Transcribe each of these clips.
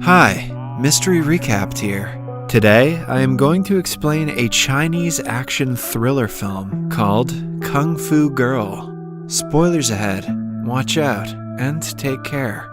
Hi, Mystery Recapped here. Today, I am going to explain a Chinese action thriller film called Kung Fu Girl. Spoilers ahead, watch out, and take care.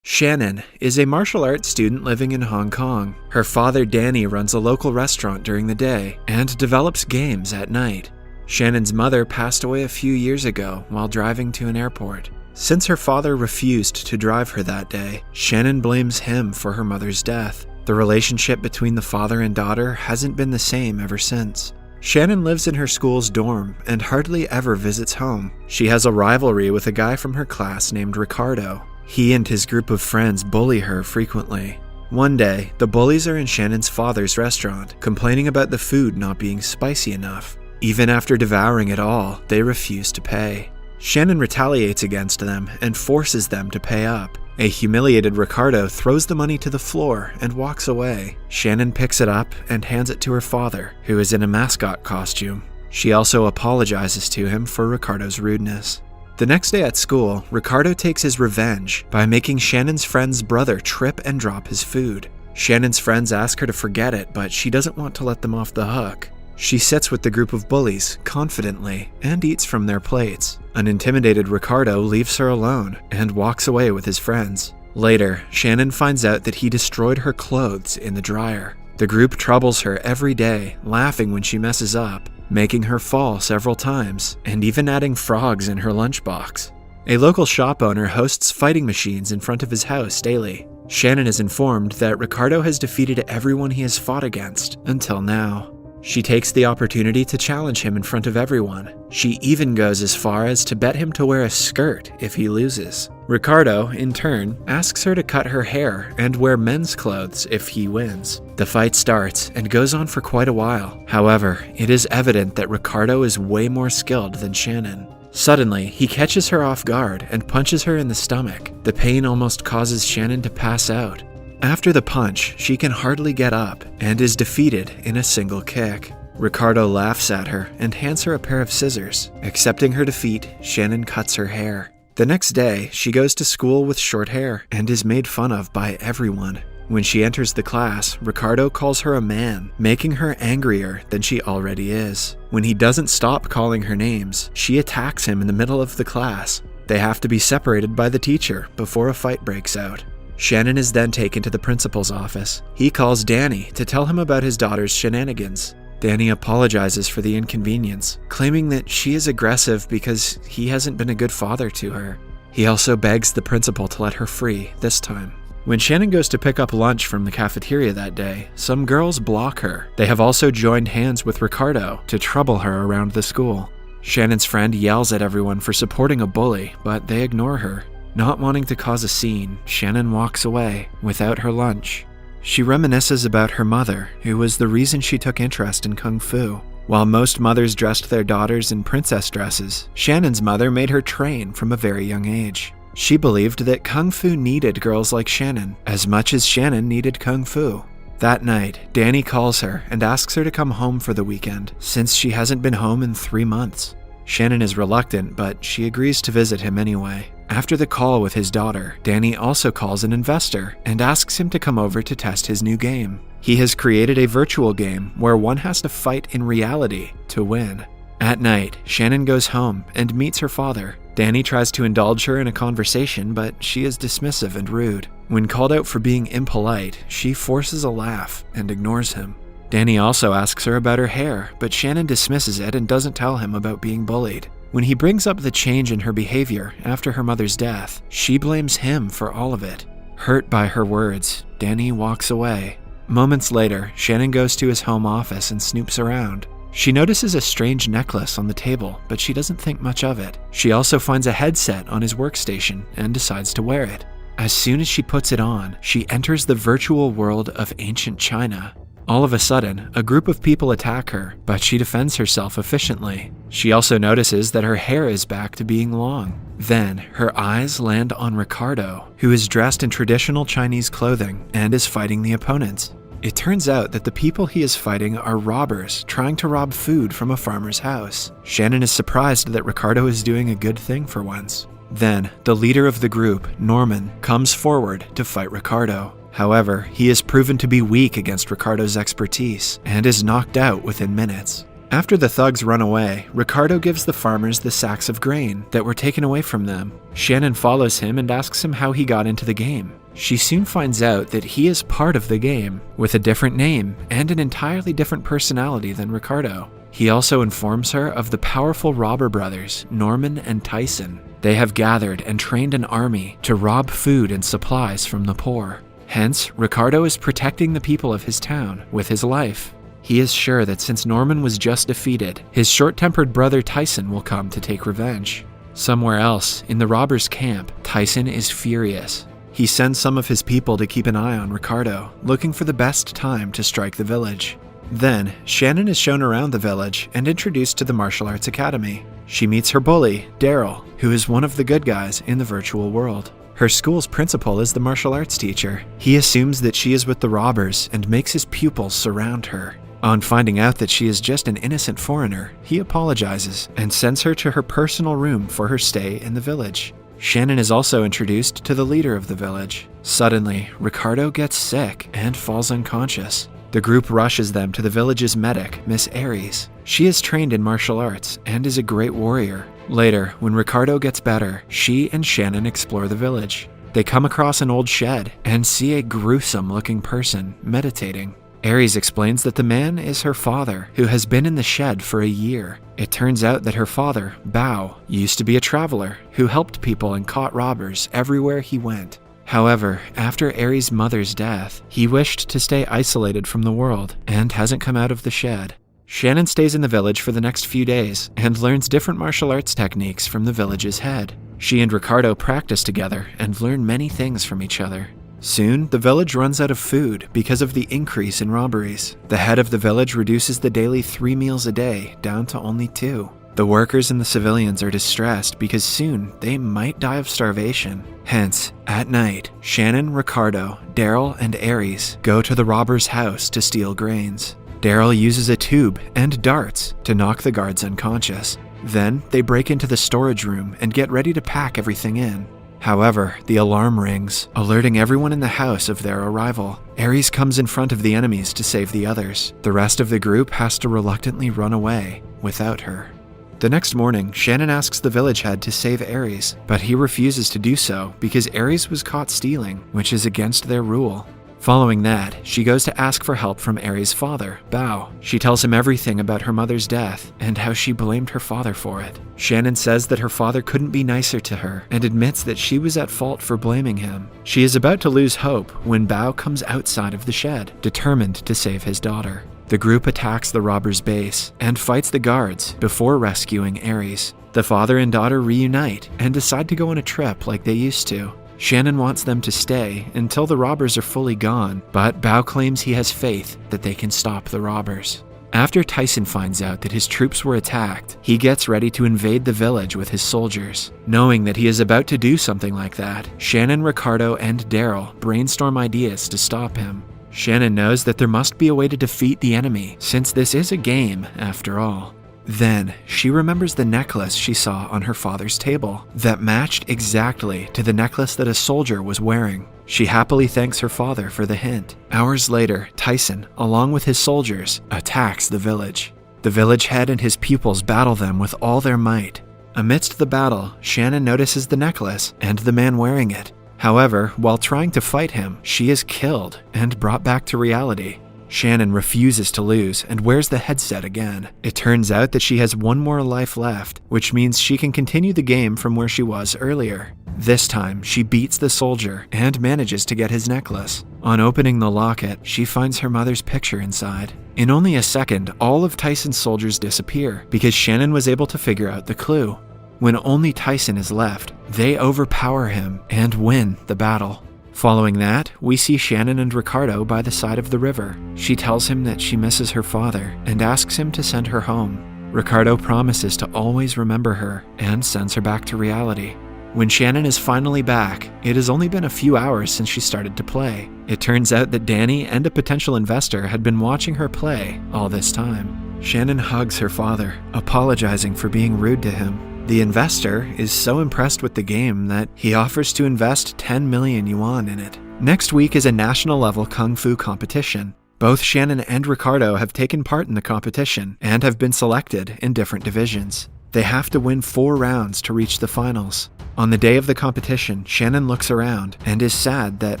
Shannon is a martial arts student living in Hong Kong. Her father Danny runs a local restaurant during the day and develops games at night. Shannon's mother passed away a few years ago while driving to an airport. Since her father refused to drive her that day, Shannon blames him for her mother's death. The relationship between the father and daughter hasn't been the same ever since. Shannon lives in her school's dorm and hardly ever visits home. She has a rivalry with a guy from her class named Ricardo. He and his group of friends bully her frequently. One day, the bullies are in Shannon's father's restaurant, complaining about the food not being spicy enough. Even after devouring it all, they refuse to pay. Shannon retaliates against them and forces them to pay up. A humiliated Ricardo throws the money to the floor and walks away. Shannon picks it up and hands it to her father, who is in a mascot costume. She also apologizes to him for Ricardo's rudeness. The next day at school, Ricardo takes his revenge by making Shannon's friend's brother trip and drop his food. Shannon's friends ask her to forget it, but she doesn't want to let them off the hook. She sits with the group of bullies, confidently, and eats from their plates. An intimidated Ricardo leaves her alone and walks away with his friends. Later, Shannon finds out that he destroyed her clothes in the dryer. The group troubles her every day, laughing when she messes up, making her fall several times, and even adding frogs in her lunchbox. A local shop owner hosts fighting machines in front of his house daily. Shannon is informed that Ricardo has defeated everyone he has fought against until now. She takes the opportunity to challenge him in front of everyone. She even goes as far as to bet him to wear a skirt if he loses. Ricardo, in turn, asks her to cut her hair and wear men's clothes if he wins. The fight starts and goes on for quite a while. However, it is evident that Ricardo is way more skilled than Shannon. Suddenly, he catches her off guard and punches her in the stomach. The pain almost causes Shannon to pass out. After the punch, she can hardly get up and is defeated in a single kick. Ricardo laughs at her and hands her a pair of scissors. Accepting her defeat, Shannon cuts her hair. The next day, she goes to school with short hair and is made fun of by everyone. When she enters the class, Ricardo calls her a man, making her angrier than she already is. When he doesn't stop calling her names, she attacks him in the middle of the class. They have to be separated by the teacher before a fight breaks out. Shannon is then taken to the principal's office. He calls Danny to tell him about his daughter's shenanigans. Danny apologizes for the inconvenience, claiming that she is aggressive because he hasn't been a good father to her. He also begs the principal to let her free this time. When Shannon goes to pick up lunch from the cafeteria that day, some girls block her. They have also joined hands with Ricardo to trouble her around the school. Shannon's friend yells at everyone for supporting a bully, but they ignore her. Not wanting to cause a scene, Shannon walks away without her lunch. She reminisces about her mother, who was the reason she took interest in Kung Fu. While most mothers dressed their daughters in princess dresses, Shannon's mother made her train from a very young age. She believed that Kung Fu needed girls like Shannon as much as Shannon needed Kung Fu. That night, Danny calls her and asks her to come home for the weekend, since she hasn't been home in 3 months. Shannon is reluctant, but she agrees to visit him anyway. After the call with his daughter, Danny also calls an investor and asks him to come over to test his new game. He has created a virtual game where one has to fight in reality to win. At night, Shannon goes home and meets her father. Danny tries to indulge her in a conversation, but she is dismissive and rude. When called out for being impolite, she forces a laugh and ignores him. Danny also asks her about her hair, but Shannon dismisses it and doesn't tell him about being bullied. When he brings up the change in her behavior after her mother's death, she blames him for all of it. Hurt by her words, Danny walks away. Moments later, Shannon goes to his home office and snoops around. She notices a strange necklace on the table, but she doesn't think much of it. She also finds a headset on his workstation and decides to wear it. As soon as she puts it on, she enters the virtual world of ancient China. All of a sudden, a group of people attack her, but she defends herself efficiently. She also notices that her hair is back to being long. Then, her eyes land on Ricardo, who is dressed in traditional Chinese clothing and is fighting the opponents. It turns out that the people he is fighting are robbers trying to rob food from a farmer's house. Shannon is surprised that Ricardo is doing a good thing for once. Then, the leader of the group, Norman, comes forward to fight Ricardo. However, he is proven to be weak against Ricardo's expertise and is knocked out within minutes. After the thugs run away, Ricardo gives the farmers the sacks of grain that were taken away from them. Shannon follows him and asks him how he got into the game. She soon finds out that he is part of the game, with a different name and an entirely different personality than Ricardo. He also informs her of the powerful robber brothers, Norman and Tyson. They have gathered and trained an army to rob food and supplies from the poor. Hence, Ricardo is protecting the people of his town with his life. He is sure that since Norman was just defeated, his short-tempered brother Tyson will come to take revenge. Somewhere else, in the robbers' camp, Tyson is furious. He sends some of his people to keep an eye on Ricardo, looking for the best time to strike the village. Then, Shannon is shown around the village and introduced to the martial arts academy. She meets her bully, Daryl, who is one of the good guys in the virtual world. Her school's principal is the martial arts teacher. He assumes that she is with the robbers and makes his pupils surround her. On finding out that she is just an innocent foreigner, he apologizes and sends her to her personal room for her stay in the village. Shannon is also introduced to the leader of the village. Suddenly, Ricardo gets sick and falls unconscious. The group rushes them to the village's medic, Miss Aries. She is trained in martial arts and is a great warrior. Later, when Ricardo gets better, she and Shannon explore the village. They come across an old shed and see a gruesome-looking person meditating. Aries explains that the man is her father, who has been in the shed for a year. It turns out that her father, Bao, used to be a traveler who helped people and caught robbers everywhere he went. However, after Aries' mother's death, he wished to stay isolated from the world and hasn't come out of the shed. Shannon stays in the village for the next few days and learns different martial arts techniques from the village's head. She and Ricardo practice together and learn many things from each other. Soon, the village runs out of food because of the increase in robberies. The head of the village reduces the daily 3 meals a day down to only 2. The workers and the civilians are distressed because soon they might die of starvation. Hence, at night, Shannon, Ricardo, Daryl, and Aries go to the robber's house to steal grains. Daryl uses a tube and darts to knock the guards unconscious. Then, they break into the storage room and get ready to pack everything in. However, the alarm rings, alerting everyone in the house of their arrival. Aries comes in front of the enemies to save the others. The rest of the group has to reluctantly run away without her. The next morning, Shannon asks the village head to save Aries, but he refuses to do so because Aries was caught stealing, which is against their rule. Following that, she goes to ask for help from Aries' father, Bao. She tells him everything about her mother's death and how she blamed her father for it. Shannon says that her father couldn't be nicer to her and admits that she was at fault for blaming him. She is about to lose hope when Bao comes outside of the shed, determined to save his daughter. The group attacks the robbers' base and fights the guards before rescuing Aries. The father and daughter reunite and decide to go on a trip like they used to. Shannon wants them to stay until the robbers are fully gone, but Bao claims he has faith that they can stop the robbers. After Tyson finds out that his troops were attacked, he gets ready to invade the village with his soldiers. Knowing that he is about to do something like that, Shannon, Ricardo, and Daryl brainstorm ideas to stop him. Shannon knows that there must be a way to defeat the enemy, since this is a game after all. Then, she remembers the necklace she saw on her father's table that matched exactly to the necklace that a soldier was wearing. She happily thanks her father for the hint. Hours later, Tyson, along with his soldiers, attacks the village. The village head and his pupils battle them with all their might. Amidst the battle, Shannon notices the necklace and the man wearing it. However, while trying to fight him, she is killed and brought back to reality. Shannon refuses to lose and wears the headset again. It turns out that she has one more life left, which means she can continue the game from where she was earlier. This time, she beats the soldier and manages to get his necklace. On opening the locket, she finds her mother's picture inside. In only a second, all of Tyson's soldiers disappear because Shannon was able to figure out the clue. When only Tyson is left, they overpower him and win the battle. Following that, we see Shannon and Ricardo by the side of the river. She tells him that she misses her father and asks him to send her home. Ricardo promises to always remember her and sends her back to reality. When Shannon is finally back, it has only been a few hours since she started to play. It turns out that Danny and a potential investor had been watching her play all this time. Shannon hugs her father, apologizing for being rude to him. The investor is so impressed with the game that he offers to invest 10 million yuan in it. Next week is a national-level kung fu competition. Both Shannon and Ricardo have taken part in the competition and have been selected in different divisions. They have to win 4 rounds to reach the finals. On the day of the competition, Shannon looks around and is sad that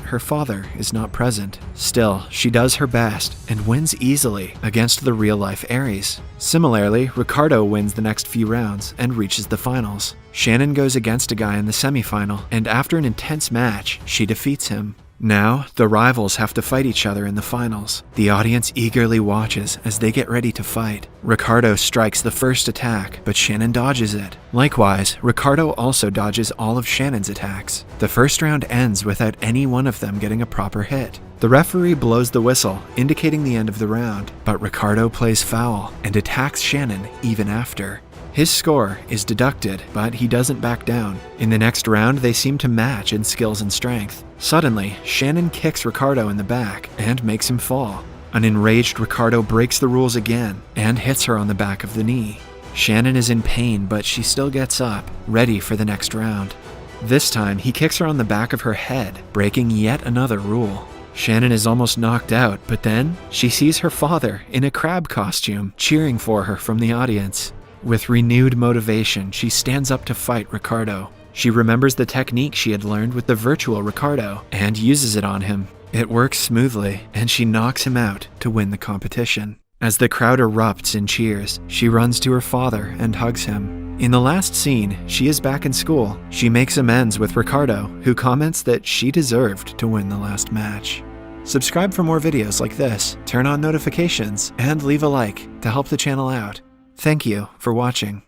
her father is not present. Still, she does her best and wins easily against the real-life Aries. Similarly, Ricardo wins the next few rounds and reaches the finals. Shannon goes against a guy in the semifinal, and after an intense match, she defeats him. Now, the rivals have to fight each other in the finals. The audience eagerly watches as they get ready to fight. Ricardo strikes the first attack, but Shannon dodges it. Likewise, Ricardo also dodges all of Shannon's attacks. The first round ends without any one of them getting a proper hit. The referee blows the whistle, indicating the end of the round, but Ricardo plays foul and attacks Shannon even after. His score is deducted, but he doesn't back down. In the next round, they seem to match in skills and strength. Suddenly, Shannon kicks Ricardo in the back and makes him fall. An enraged Ricardo breaks the rules again and hits her on the back of the knee. Shannon is in pain, but she still gets up, ready for the next round. This time, he kicks her on the back of her head, breaking yet another rule. Shannon is almost knocked out, but then she sees her father in a crab costume cheering for her from the audience. With renewed motivation, she stands up to fight Ricardo. She remembers the technique she had learned with the virtual Ricardo and uses it on him. It works smoothly, and she knocks him out to win the competition. As the crowd erupts in cheers, she runs to her father and hugs him. In the last scene, she is back in school. She makes amends with Ricardo, who comments that she deserved to win the last match. Subscribe for more videos like this, turn on notifications, and leave a like to help the channel out. Thank you for watching.